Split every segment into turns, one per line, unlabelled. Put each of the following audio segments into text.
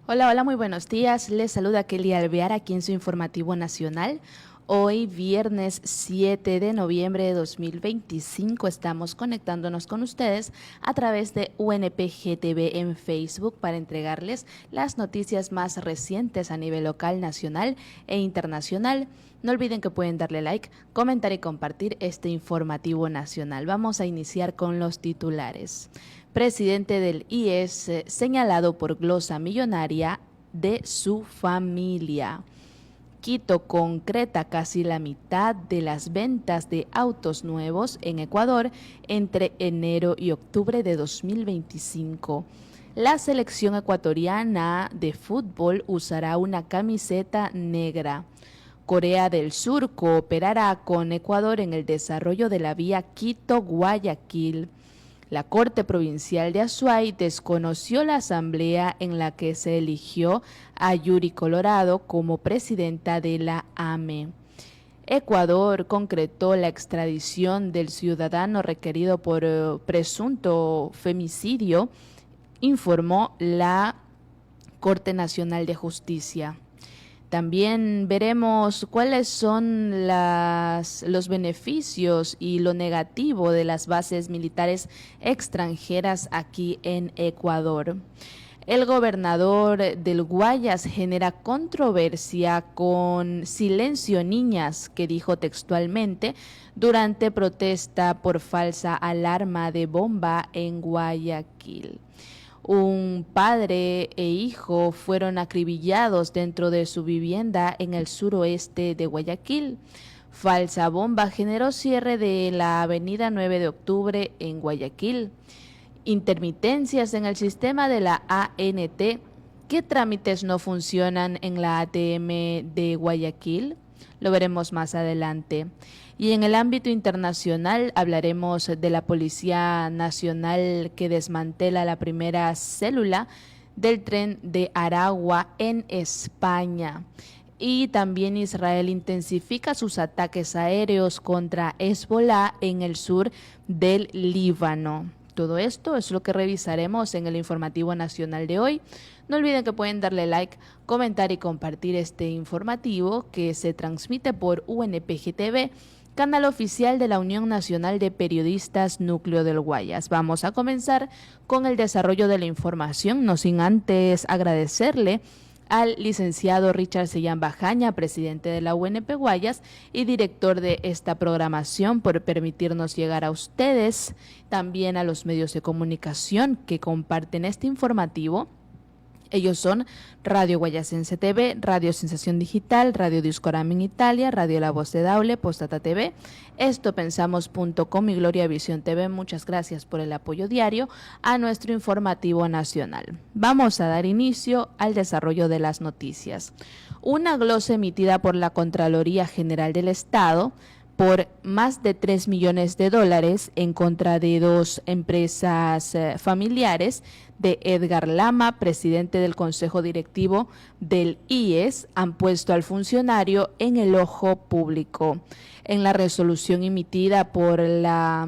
Hola, hola, muy buenos días. Les saluda Kelly Alvear aquí en su informativo nacional. Hoy, viernes 7 de noviembre de 2025, estamos conectándonos con ustedes a través de UNPG TV en Facebook para entregarles las noticias más recientes a nivel local, nacional e internacional. No olviden que pueden darle like, comentar y compartir este informativo nacional. Vamos a iniciar con los titulares. Presidente del IES señalado por glosa millonaria de su familia. Quito concreta casi la mitad de las ventas de autos nuevos en Ecuador entre enero y octubre de 2025. La selección ecuatoriana de fútbol usará una camiseta negra. Corea del Sur cooperará con Ecuador en el desarrollo de la vía Quito-Guayaquil. La Corte Provincial de Azuay desconoció la asamblea en la que se eligió a Yuri Colorado como presidenta de la AME. Ecuador concretó la extradición del ciudadano requerido por presunto femicidio, informó la Corte Nacional de Justicia. También veremos cuáles son los beneficios y lo negativo de las bases militares extranjeras aquí en Ecuador. El gobernador del Guayas genera controversia con silencio niñas, que dijo textualmente durante protesta por falsa alarma de bomba en Guayaquil. Un padre e hijo fueron acribillados dentro de su vivienda en el suroeste de Guayaquil. Falsa bomba generó cierre de la avenida 9 de octubre en Guayaquil. Intermitencias en el sistema de la ANT. ¿Qué trámites no funcionan en la ATM de Guayaquil? Lo veremos más adelante. Y en el ámbito internacional hablaremos de la Policía Nacional que desmantela la primera célula del tren de Aragua en España. Y también Israel intensifica sus ataques aéreos contra Hezbollah en el sur del Líbano. Todo esto es lo que revisaremos en el informativo nacional de hoy. No olviden que pueden darle like, comentar y compartir este informativo que se transmite por UNPG TV, canal oficial de la Unión Nacional de Periodistas Núcleo del Guayas. Vamos a comenzar con el desarrollo de la información, no sin antes agradecerle al licenciado Richard Sellán Bajaña, presidente de la UNP Guayas y director de esta programación, por permitirnos llegar a ustedes, también a los medios de comunicación que comparten este informativo. Ellos son Radio Guayasense TV, Radio Sensación Digital, Radio Discorama en Italia, Radio La Voz de Daule, Postdata TV, estopensamos.com y Gloria Visión TV. Muchas gracias por el apoyo diario a nuestro informativo nacional. Vamos a dar inicio al desarrollo de las noticias. Una glosa emitida por la Contraloría General del Estado por más de 3 millones de dólares en contra de dos empresas familiares de Edgar Lama, presidente del Consejo Directivo del IES, han puesto al funcionario en el ojo público. En la resolución emitida por la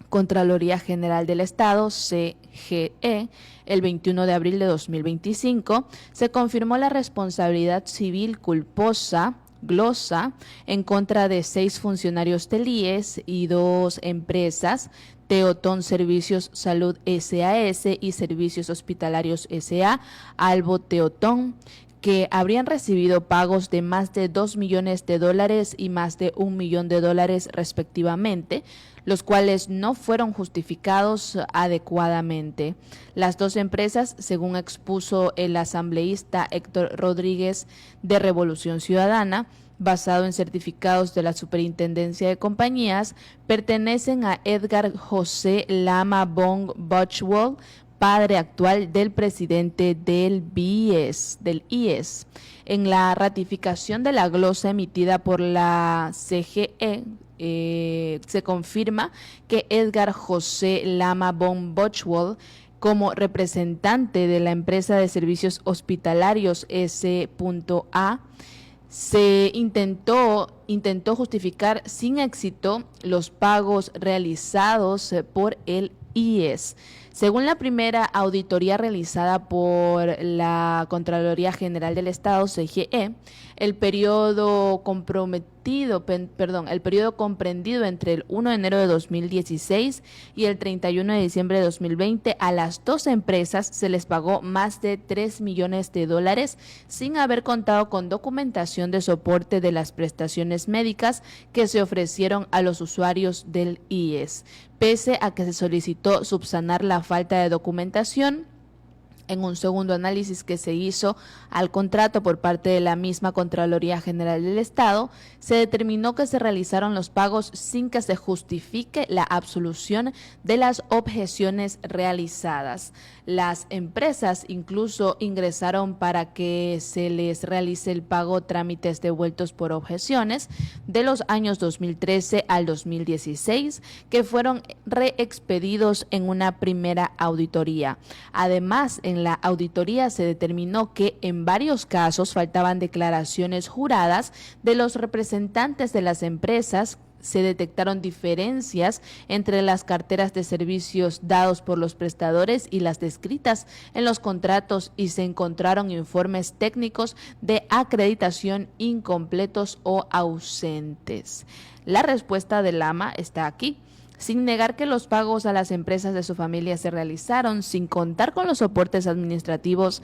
Contraloría General del Estado, CGE, el 21 de abril de 2025, se confirmó la responsabilidad civil culposa glosa en contra de 6 funcionarios del IES y 2 empresas, Teotón Servicios Salud SAS y Servicios Hospitalarios SA, Albo Teotón, que habrían recibido pagos de más de 2 millones de dólares y más de 1 millón de dólares respectivamente, los cuales no fueron justificados adecuadamente. Las dos empresas, según expuso el asambleísta Héctor Rodríguez de Revolución Ciudadana, basado en certificados de la Superintendencia de Compañías, pertenecen a Edgar José Lama Bong Botchwell, padre actual del presidente del IES. En la ratificación de la glosa emitida por la CGE, se confirma que Edgar José Lama Bong Botchwell, como representante de la empresa de servicios hospitalarios S.A., se intentó justificar sin éxito los pagos realizados por el IES. Según la primera auditoría realizada por la Contraloría General del Estado, CGE, el periodo el periodo comprendido entre el 1 de enero de 2016 y el 31 de diciembre de 2020, a las 2 empresas se les pagó más de $3 millones sin haber contado con documentación de soporte de las prestaciones médicas que se ofrecieron a los usuarios del IES. Pese a que se solicitó subsanar la falta de documentación, en un segundo análisis que se hizo al contrato por parte de la misma Contraloría General del Estado, se determinó que se realizaron los pagos sin que se justifique la absolución de las objeciones realizadas. Las empresas incluso ingresaron para que se les realice el pago trámites devueltos por objeciones de los años 2013 al 2016, que fueron reexpedidos en una primera auditoría. Además, en la auditoría se determinó que en varios casos faltaban declaraciones juradas de los representantes de las empresas. Se detectaron diferencias entre las carteras de servicios dados por los prestadores y las descritas en los contratos, y se encontraron informes técnicos de acreditación incompletos o ausentes. La respuesta del AMA está aquí. Sin negar que los pagos a las empresas de su familia se realizaron sin contar con los soportes administrativos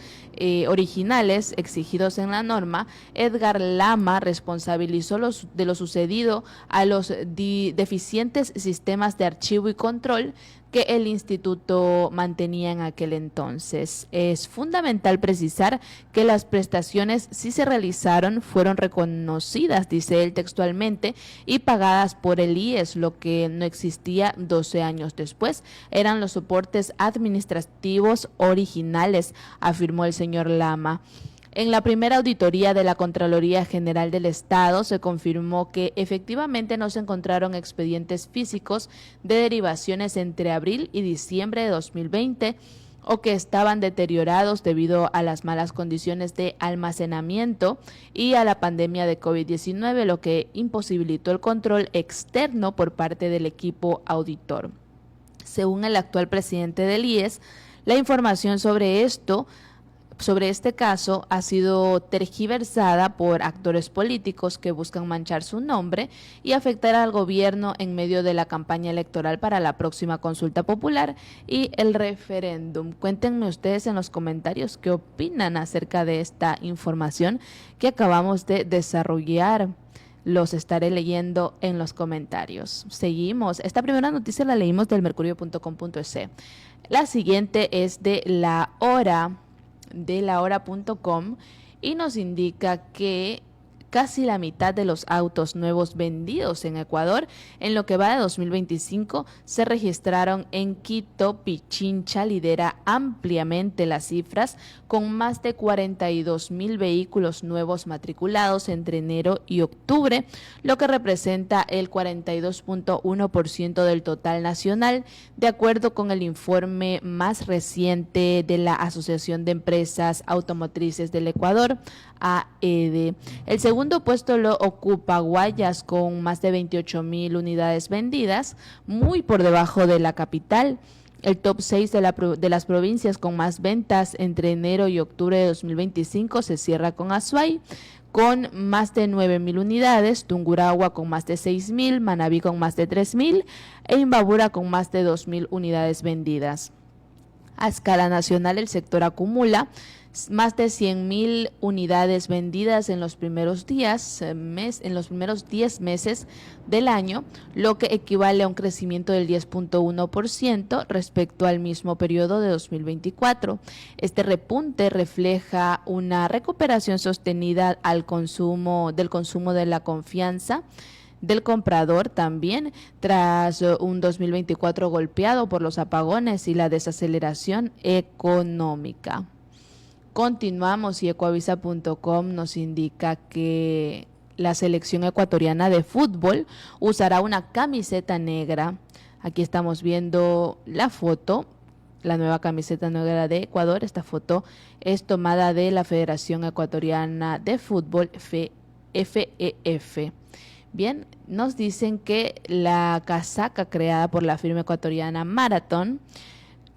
originales exigidos en la norma, Edgar Lama responsabilizó de lo sucedido a los deficientes sistemas de archivo y control que el instituto mantenía en aquel entonces. Es fundamental precisar que las prestaciones, si se realizaron, fueron reconocidas, dice él textualmente, y pagadas por el IES. Lo que no existía 12 años después eran los soportes administrativos originales, afirmó el señor Lama. En la primera auditoría de la Contraloría General del Estado se confirmó que efectivamente no se encontraron expedientes físicos de derivaciones entre abril y diciembre de 2020 o que estaban deteriorados debido a las malas condiciones de almacenamiento y a la pandemia de COVID-19, lo que imposibilitó el control externo por parte del equipo auditor. Según el actual presidente del IES, la información sobre este caso ha sido tergiversada por actores políticos que buscan manchar su nombre y afectar al gobierno en medio de la campaña electoral para la próxima consulta popular y el referéndum. Cuéntenme ustedes en los comentarios qué opinan acerca de esta información que acabamos de desarrollar. Los estaré leyendo en los comentarios. Seguimos. Esta primera noticia la leímos del mercurio.com.es. La siguiente es de La Hora.com y nos indica que casi la mitad de los autos nuevos vendidos en Ecuador en lo que va de 2025 se registraron en Quito. Pichincha lidera ampliamente las cifras con más de 42,000 vehículos nuevos matriculados entre enero y octubre, lo que representa el 42.1% del total nacional, de acuerdo con el informe más reciente de la Asociación de Empresas Automotrices del Ecuador, AED. El segundo puesto lo ocupa Guayas con más de 28,000 unidades vendidas, muy por debajo de la capital. El top 6 de las provincias con más ventas entre enero y octubre de 2025 se cierra con Azuay, con más de 9,000 unidades, Tungurahua con más de 6,000, Manabí con más de 3,000 e Imbabura con más de 2,000 unidades vendidas. A escala nacional, el sector acumula más de 100,000 unidades vendidas en los primeros 10 meses del año, lo que equivale a un crecimiento del 10.1% respecto al mismo periodo de 2024. Este repunte refleja una recuperación sostenida del consumo de la confianza del comprador también, tras un 2024 golpeado por los apagones y la desaceleración económica. Continuamos y ecoavisa.com nos indica que la selección ecuatoriana de fútbol usará una camiseta negra. Aquí estamos viendo la foto, la nueva camiseta negra de Ecuador. Esta foto es tomada de la Federación Ecuatoriana de Fútbol, FEF. Bien, nos dicen que la casaca creada por la firma ecuatoriana Marathon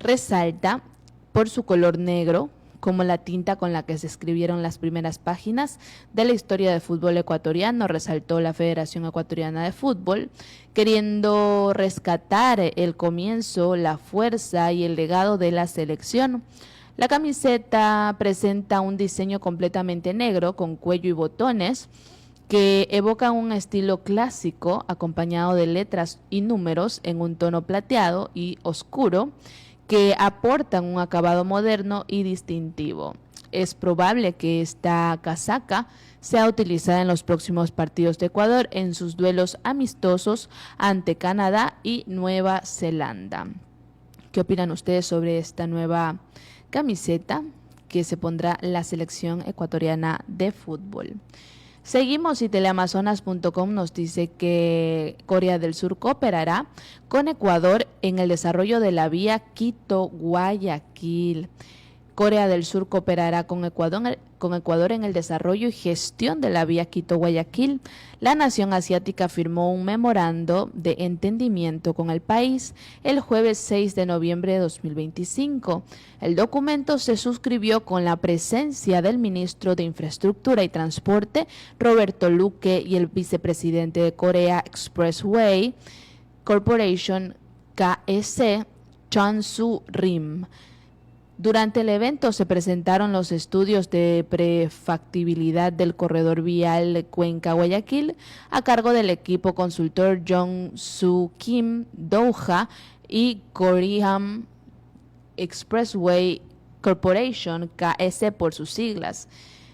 resalta por su color negro, como la tinta con la que se escribieron las primeras páginas de la historia del fútbol ecuatoriano, resaltó la Federación Ecuatoriana de Fútbol, queriendo rescatar el comienzo, la fuerza y el legado de la selección. La camiseta presenta un diseño completamente negro con cuello y botones que evocan un estilo clásico acompañado de letras y números en un tono plateado y oscuro, que aportan un acabado moderno y distintivo. Es probable que esta casaca sea utilizada en los próximos partidos de Ecuador en sus duelos amistosos ante Canadá y Nueva Zelanda. ¿Qué opinan ustedes sobre esta nueva camiseta que se pondrá la selección ecuatoriana de fútbol? Seguimos y teleamazonas.com nos dice que Corea del Sur cooperará con Ecuador en el desarrollo de la vía Quito-Guayaquil. Corea del Sur cooperará con Ecuador en el desarrollo y gestión de la vía Quito-Guayaquil. La nación asiática firmó un memorando de entendimiento con el país el jueves 6 de noviembre de 2025. El documento se suscribió con la presencia del ministro de Infraestructura y Transporte, Roberto Luque, y el vicepresidente de Korea Expressway Corporation, KEC, Chan Soo-rim. Durante el evento se presentaron los estudios de prefactibilidad del corredor vial Cuenca-Guayaquil a cargo del equipo consultor Jong-Soo Kim Doha y Korean Expressway Corporation, KS por sus siglas.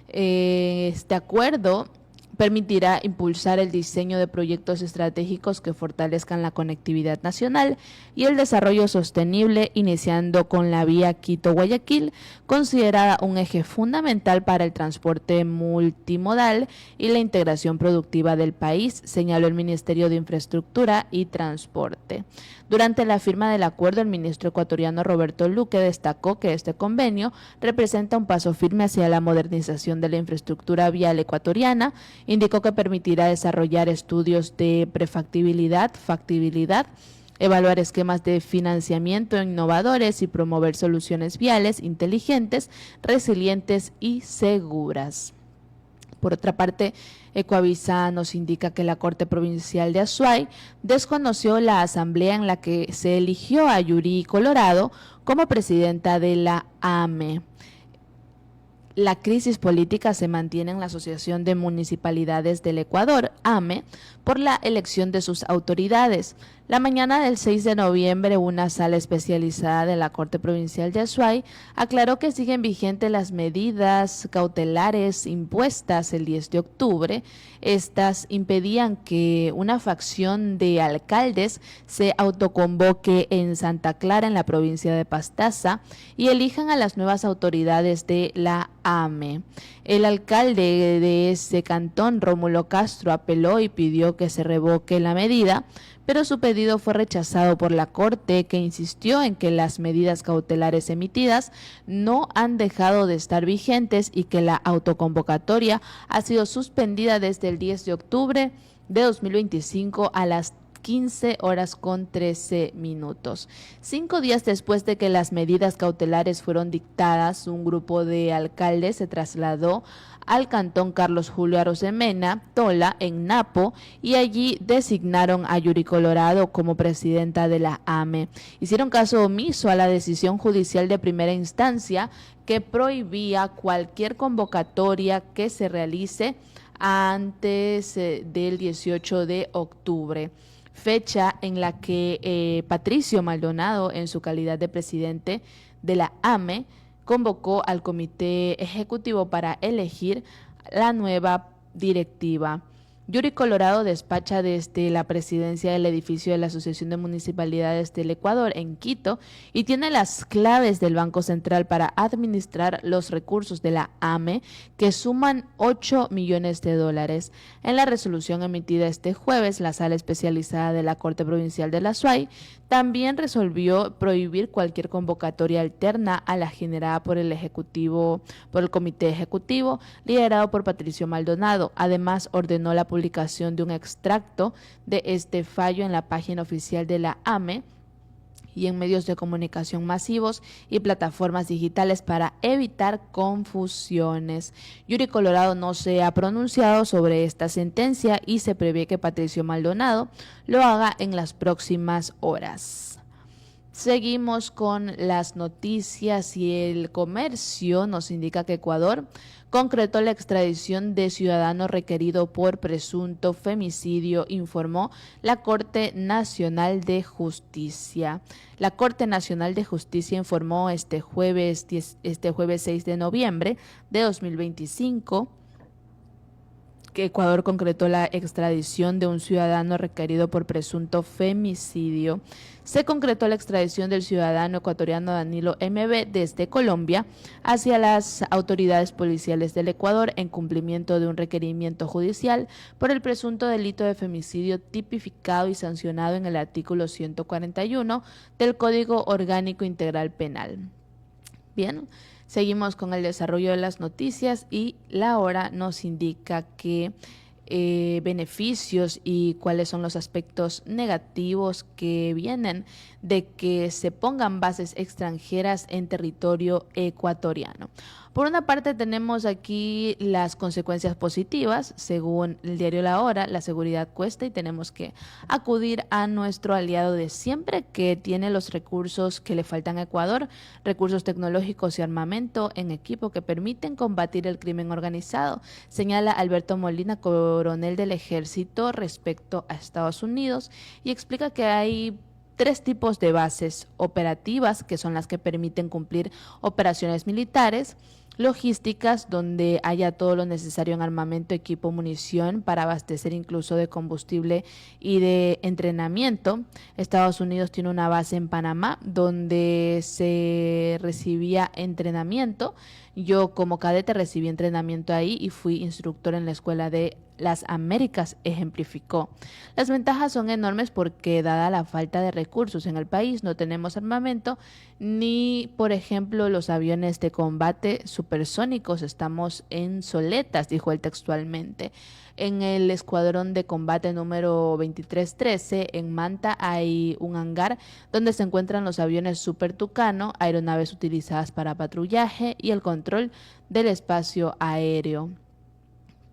Este acuerdo permitirá impulsar el diseño de proyectos estratégicos que fortalezcan la conectividad nacional y el desarrollo sostenible, iniciando con la vía Quito-Guayaquil, considerada un eje fundamental para el transporte multimodal y la integración productiva del país, señaló el Ministerio de Infraestructura y Transporte. Durante la firma del acuerdo, el ministro ecuatoriano Roberto Luque destacó que este convenio representa un paso firme hacia la modernización de la infraestructura vial ecuatoriana. Indicó que permitirá desarrollar estudios de prefactibilidad, factibilidad, evaluar esquemas de financiamiento innovadores y promover soluciones viales inteligentes, resilientes y seguras. Por otra parte, Ecuavisa nos indica que la Corte Provincial de Azuay desconoció la asamblea en la que se eligió a Yuri Colorado como presidenta de la AME. La crisis política se mantiene en la Asociación de Municipalidades del Ecuador, AME, por la elección de sus autoridades. La mañana del 6 de noviembre, una sala especializada de la Corte Provincial de Azuay aclaró que siguen vigentes las medidas cautelares impuestas el 10 de octubre. Estas impedían que una facción de alcaldes se autoconvoque en Santa Clara, en la provincia de Pastaza, y elijan a las nuevas autoridades de la AME. El alcalde de ese cantón, Rómulo Castro, apeló y pidió que se revoque la medida, pero su pedido fue rechazado por la Corte, que insistió en que las medidas cautelares emitidas no han dejado de estar vigentes y que la autoconvocatoria ha sido suspendida desde el 10 de octubre de 2025 a las 15:13. 5 días después de que las medidas cautelares fueron dictadas, un grupo de alcaldes se trasladó al cantón Carlos Julio Arosemena, Tola, en Napo, y allí designaron a Yuri Colorado como presidenta de la AME. Hicieron caso omiso a la decisión judicial de primera instancia que prohibía cualquier convocatoria que se realice antes del 18 de octubre. Fecha en la que Patricio Maldonado, en su calidad de presidente de la AME, convocó al comité ejecutivo para elegir la nueva directiva. Yuri Colorado despacha desde la presidencia del edificio de la Asociación de Municipalidades del Ecuador en Quito y tiene las claves del Banco Central para administrar los recursos de la AME, que suman $8 millones. En la resolución emitida este jueves, la Sala Especializada de la Corte Provincial de la Azuay también resolvió prohibir cualquier convocatoria alterna a la generada por el Comité Ejecutivo, liderado por Patricio Maldonado. Además, ordenó la publicación de un extracto de este fallo en la página oficial de la AME, y en medios de comunicación masivos y plataformas digitales para evitar confusiones. Yuri Colorado no se ha pronunciado sobre esta sentencia y se prevé que Patricio Maldonado lo haga en las próximas horas. Seguimos con las noticias y el comercio nos indica que Ecuador concretó la extradición de ciudadano requerido por presunto femicidio, informó la Corte Nacional de Justicia. La Corte Nacional de Justicia informó este jueves 6 de noviembre de 2025 que Ecuador concretó la extradición de un ciudadano requerido por presunto femicidio. Se concretó la extradición del ciudadano ecuatoriano Danilo M.B. desde Colombia hacia las autoridades policiales del Ecuador en cumplimiento de un requerimiento judicial por el presunto delito de femicidio tipificado y sancionado en el artículo 141 del Código Orgánico Integral Penal. Bien. Seguimos con el desarrollo de las noticias y la hora nos indica que beneficios y cuáles son los aspectos negativos que vienen de que se pongan bases extranjeras en territorio ecuatoriano. Por una parte tenemos aquí las consecuencias positivas, según el diario La Hora, la seguridad cuesta y tenemos que acudir a nuestro aliado de siempre que tiene los recursos que le faltan a Ecuador, recursos tecnológicos y armamento en equipo que permiten combatir el crimen organizado, señala Alberto Molina, coronel del ejército respecto a Estados Unidos, y explica que hay 3 tipos de bases operativas que son las que permiten cumplir operaciones militares, logísticas donde haya todo lo necesario en armamento, equipo, munición para abastecer incluso de combustible y de entrenamiento. Estados Unidos tiene una base en Panamá donde se recibía entrenamiento. Yo como cadete recibí entrenamiento ahí y fui instructor en la Escuela de las Américas, ejemplificó. Las ventajas son enormes porque dada la falta de recursos en el país no tenemos armamento ni, por ejemplo, los aviones de combate supersónicos, estamos en soletas, dijo él textualmente. En el escuadrón de combate número 2313 en Manta hay un hangar donde se encuentran los aviones Super Tucano, aeronaves utilizadas para patrullaje y el control del espacio aéreo.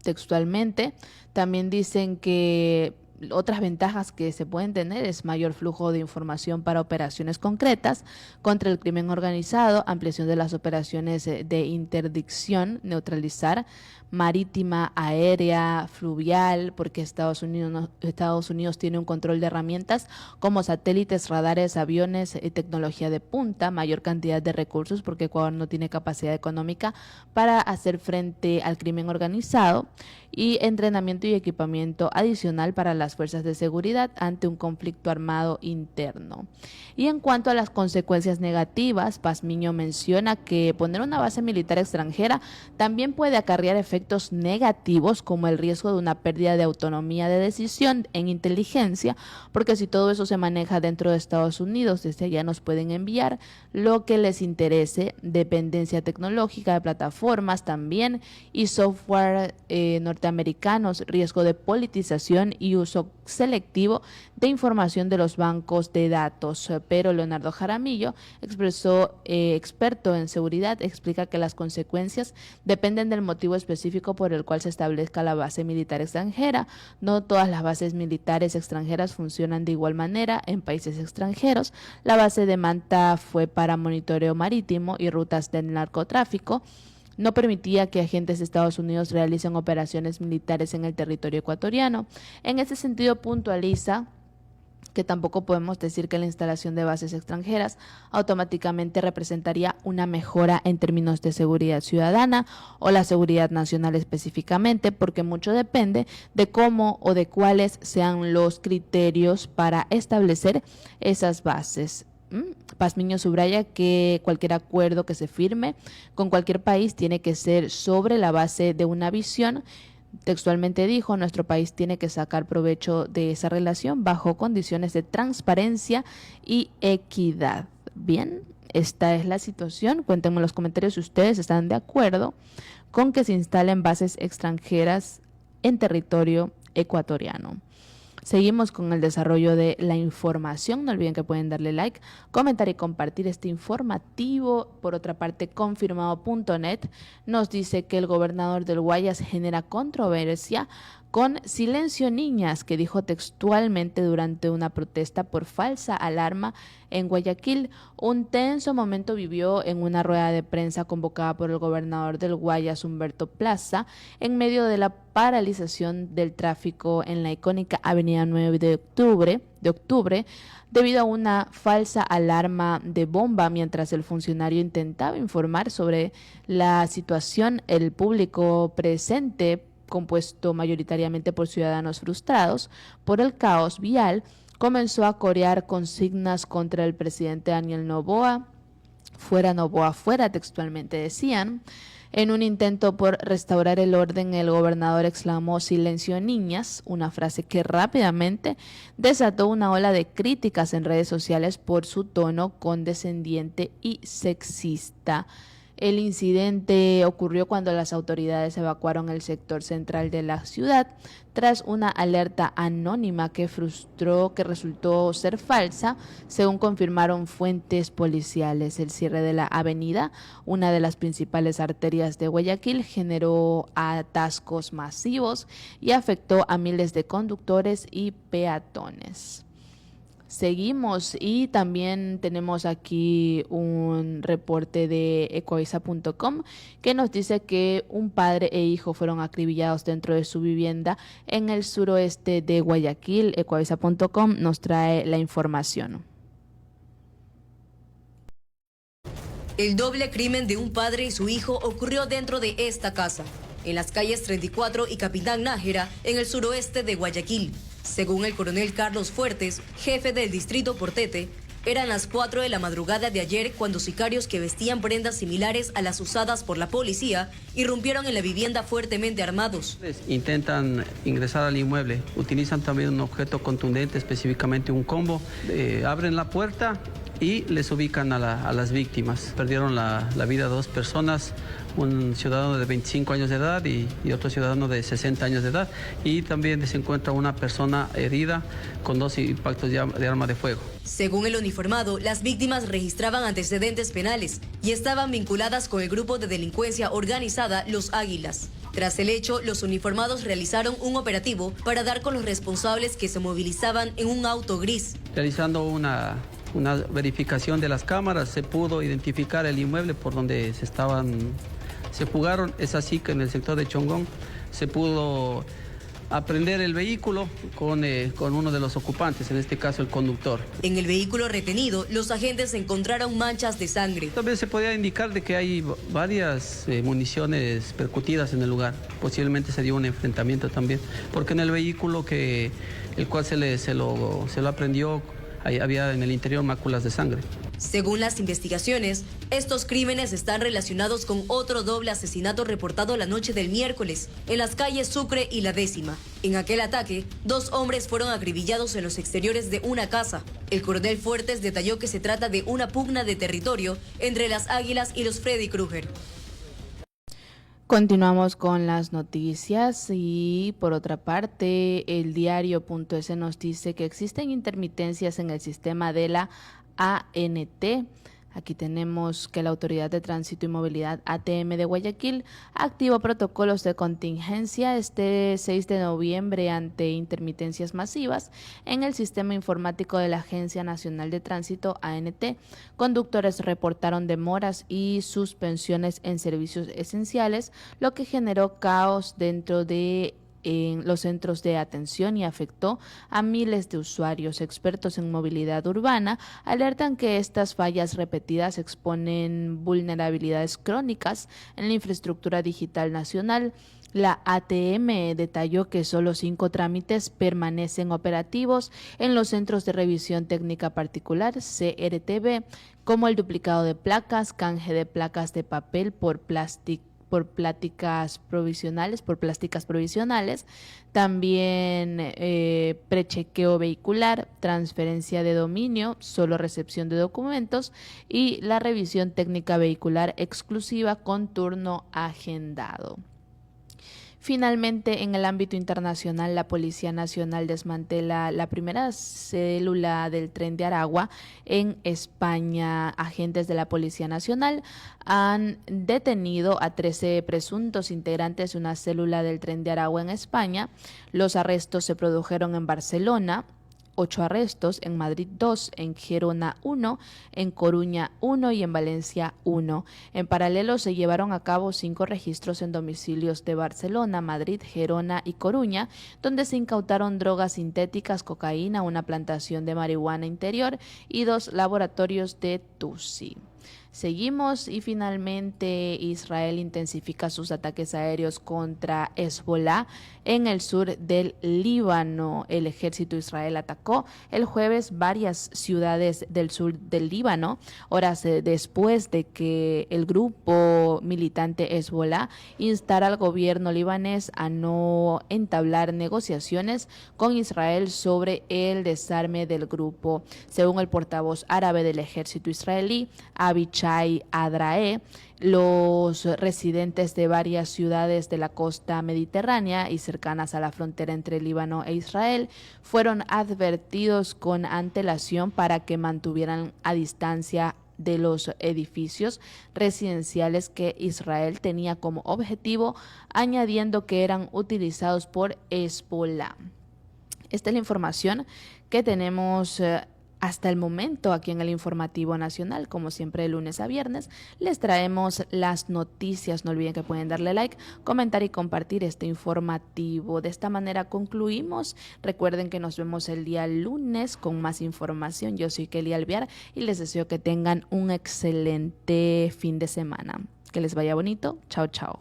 Textualmente, también dicen que otras ventajas que se pueden tener es mayor flujo de información para operaciones concretas contra el crimen organizado, ampliación de las operaciones de interdicción, neutralizar, marítima, aérea, fluvial, porque Estados Unidos tiene un control de herramientas como satélites, radares, aviones y tecnología de punta, mayor cantidad de recursos porque Ecuador no tiene capacidad económica para hacer frente al crimen organizado y entrenamiento y equipamiento adicional para las fuerzas de seguridad ante un conflicto armado interno. Y en cuanto a las consecuencias negativas, Pazmiño menciona que poner una base militar extranjera también puede acarrear efectos negativos como el riesgo de una pérdida de autonomía de decisión en inteligencia, porque si todo eso se maneja dentro de Estados Unidos, desde allá nos pueden enviar lo que les interese, dependencia tecnológica de plataformas también y software norteamericanos, riesgo de politización y uso selectivo de información de los bancos de datos. Pero Leonardo Jaramillo, experto en seguridad, explica que las consecuencias dependen del motivo específico por el cual se establezca la base militar extranjera. No todas las bases militares extranjeras funcionan de igual manera en países extranjeros. La base de Manta fue para monitoreo marítimo y rutas del narcotráfico. No permitía que agentes de Estados Unidos realicen operaciones militares en el territorio ecuatoriano. En ese sentido, puntualiza que tampoco podemos decir que la instalación de bases extranjeras automáticamente representaría una mejora en términos de seguridad ciudadana o la seguridad nacional específicamente, porque mucho depende de cómo o de cuáles sean los criterios para establecer esas bases. Pazmiño subraya que cualquier acuerdo que se firme con cualquier país tiene que ser sobre la base de una visión. Textualmente dijo, nuestro país tiene que sacar provecho de esa relación bajo condiciones de transparencia y equidad. Bien, esta es la situación. Cuéntenme en los comentarios si ustedes están de acuerdo con que se instalen bases extranjeras en territorio ecuatoriano. Seguimos con el desarrollo de la información. No olviden que pueden darle like, comentar y compartir este informativo. Por otra parte, confirmado.net nos dice que el gobernador del Guayas genera controversia con Silencio Niñas, que dijo textualmente durante una protesta por falsa alarma en Guayaquil. Un tenso momento vivió en una rueda de prensa convocada por el gobernador del Guayas, Humberto Plaza, en medio de la paralización del tráfico en la icónica avenida 9 de octubre, debido a una falsa alarma de bomba. Mientras el funcionario intentaba informar sobre la situación, el público presente, compuesto mayoritariamente por ciudadanos frustrados por el caos vial, comenzó a corear consignas contra el presidente Daniel Noboa. Fuera Noboa, fuera, textualmente decían. En un intento por restaurar el orden, el gobernador exclamó "Silencio niñas", una frase que rápidamente desató una ola de críticas en redes sociales por su tono condescendiente y sexista. El incidente ocurrió cuando las autoridades evacuaron el sector central de la ciudad tras una alerta anónima que resultó ser falsa, según confirmaron fuentes policiales. El cierre de la avenida, una de las principales arterias de Guayaquil, generó atascos masivos y afectó a miles de conductores y peatones. Seguimos y también tenemos aquí un reporte de ecuavisa.com que nos dice que un padre e hijo fueron acribillados dentro de su vivienda en el suroeste de Guayaquil. Ecuavisa.com nos trae la información.
El doble crimen de un padre y su hijo ocurrió dentro de esta casa, en las calles 34 y Capitán Nájera, en el suroeste de Guayaquil. Según el coronel Carlos Fuertes, jefe del distrito Portete, eran las 4 de la madrugada de ayer cuando sicarios que vestían prendas similares a las usadas por la policía irrumpieron en la vivienda fuertemente armados.
Intentan ingresar al inmueble, utilizan también un objeto contundente, específicamente un combo, abren la puerta y les ubican a las víctimas. Perdieron la vida 2 personas, un ciudadano de 25 años de edad y otro ciudadano de 60 años de edad, y también se encuentra una persona herida con 2 impactos de arma de fuego.
Según el uniformado, las víctimas registraban antecedentes penales y estaban vinculadas con el grupo de delincuencia organizada Los Águilas. Tras el hecho, los uniformados realizaron un operativo para dar con los responsables, que se movilizaban en un auto gris.
Realizando una verificación de las cámaras, se pudo identificar el inmueble por donde se fugaron. Es así que en el sector de Chongón se pudo apreender el vehículo con uno de los ocupantes, en este caso el conductor.
En el vehículo retenido, los agentes encontraron manchas de sangre.
También se podía indicar de que hay varias municiones percutidas en el lugar. Posiblemente se dio un enfrentamiento también, porque en el vehículo el cual se lo aprehendió, había en el interior máculas de sangre.
Según las investigaciones, estos crímenes están relacionados con otro doble asesinato reportado la noche del miércoles en las calles Sucre y La Décima. En aquel ataque, 2 hombres fueron acribillados en los exteriores de una casa. El coronel Fuertes detalló que se trata de una pugna de territorio entre las Águilas y los Freddy Krueger.
Continuamos con las noticias y por otra parte el diario.es nos dice que existen intermitencias en el sistema de la ANT. Aquí tenemos que la Autoridad de Tránsito y Movilidad ATM de Guayaquil activó protocolos de contingencia este 6 de noviembre ante intermitencias masivas en el sistema informático de la Agencia Nacional de Tránsito ANT. Conductores reportaron demoras y suspensiones en servicios esenciales, lo que generó caos dentro de los centros de atención y afectó a miles de usuarios. Expertos en movilidad urbana alertan que estas fallas repetidas exponen vulnerabilidades crónicas en la infraestructura digital nacional. La ATM detalló que solo 5 trámites permanecen operativos en los centros de revisión técnica particular, CRTB, como el duplicado de placas, canje de placas de papel por plásticas provisionales, también prechequeo vehicular, transferencia de dominio, solo recepción de documentos y la revisión técnica vehicular exclusiva con turno agendado. Finalmente, en el ámbito internacional, la Policía Nacional desmantela la primera célula del Tren de Aragua en España. Agentes de la Policía Nacional han detenido a 13 presuntos integrantes de una célula del Tren de Aragua en España. Los arrestos se produjeron en Barcelona, 8 arrestos, en Madrid 2, en Gerona 1, en Coruña 1 y en Valencia 1. En paralelo se llevaron a cabo 5 registros en domicilios de Barcelona, Madrid, Gerona y Coruña, donde se incautaron drogas sintéticas, cocaína, una plantación de marihuana interior y 2 laboratorios de TUSI. Seguimos y finalmente Israel intensifica sus ataques aéreos contra Hezbollah en el sur del Líbano. El ejército israelí atacó el jueves varias ciudades del sur del Líbano, horas después de que el grupo militante Hezbollah instara al gobierno libanés a no entablar negociaciones con Israel sobre el desarme del grupo. Según el portavoz árabe del ejército israelí, Avichai Adrae, los residentes de varias ciudades de la costa mediterránea y cercanas a la frontera entre Líbano e Israel fueron advertidos con antelación para que mantuvieran a distancia de los edificios residenciales que Israel tenía como objetivo, añadiendo que eran utilizados por Hezbollah. Esta es la información que tenemos hasta el momento aquí en el Informativo Nacional. Como siempre, de lunes a viernes les traemos las noticias. No olviden que pueden darle like, comentar y compartir este informativo. De esta manera concluimos. Recuerden que nos vemos el día lunes con más información. Yo soy Kelly Alvear y les deseo que tengan un excelente fin de semana. Que les vaya bonito. Chao, chao.